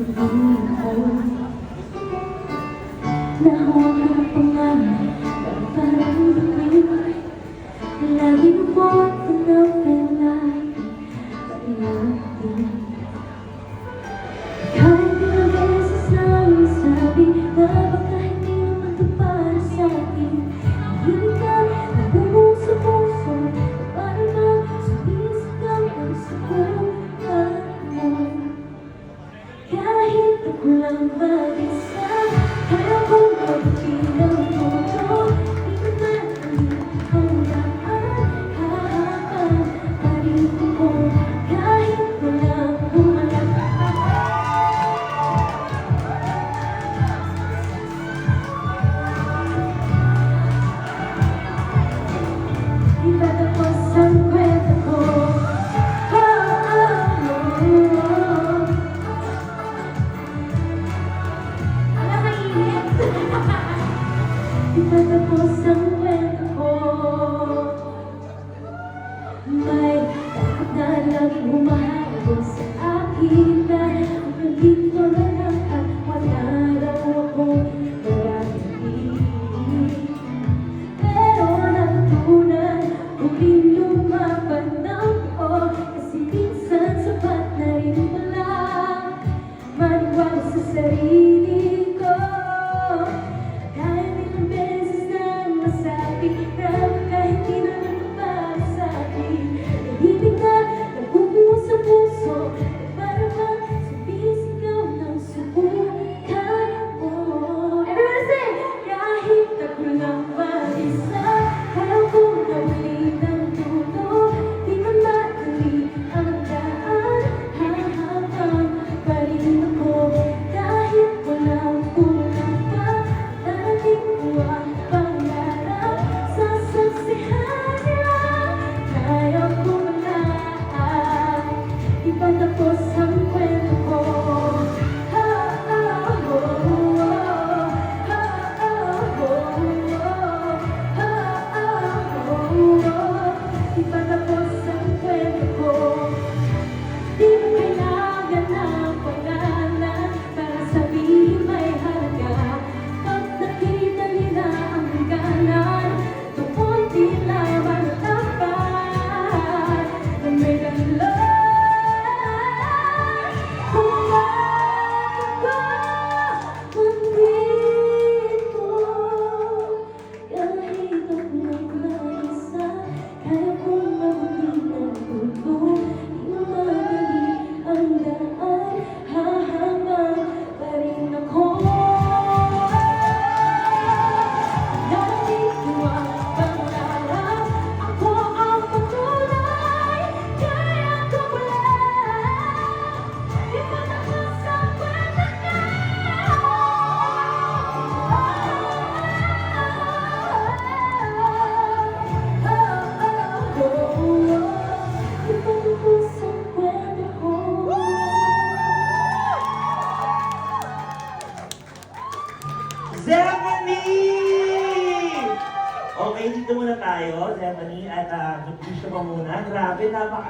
Nahawakan ang pangalan na parang bituin. Lagi mo ako napilay pag-iwatin. Kahit ilang beses na sabi na baka hindi naman ito para sa'kin. Hindi ka nabubog sa puso, para bang sumisigaw ang sabuhan mo. Kahit ako lang mag-isa, kaya kong magpilang todo. Di ko man ang daan, hahabang pa rin ko. Kahit walang humalak. Iba tapos ang kwento ko. Iba tapos ang kwento ko. May takot na laging humahabol sa akin na nandito na lang at wala raw akong marami. Pero natutunan kung di lumaban ako, kasi minsan sapat na rin pala maniwala sa sarili ko. Kahit ilang beses na masabi na kahit di naman ito para sa'kin. Nahibig na nabubuo sa puso, para bang sumisigaw ng subukan mo. Everyone say! Kahit ako lang mag-isa, kaya kong gawin ng todo. Di man madali ang daan, hahabang pa rin ako. Kahit walang kulang pa, darating ko ang pangarap. Sasaksihan niya, kaya ko na. Iba tapos ang kwento ko. Iba tapos ang kwento ko. Di mo kailangan ng pangalan para sabihin may halaga. Pag nakita nila ang hangganan, doon tila malalapan na may dahilan. Kung bakit ba nandito, kahit ako lang mag-isa, kaya kong mabuting ang puto. Di mo madali ang daan, hahabang pa rin ako. Darating ko ang pangarap, ako ang patuloy, kaya ko wala. Di pa tapos ang kwento ko. Di pa tapos ang kwento ko. Zephanie! Okay, dito muna tayo, Zephanie, at mag-push ka pa muna. Grabe, napaka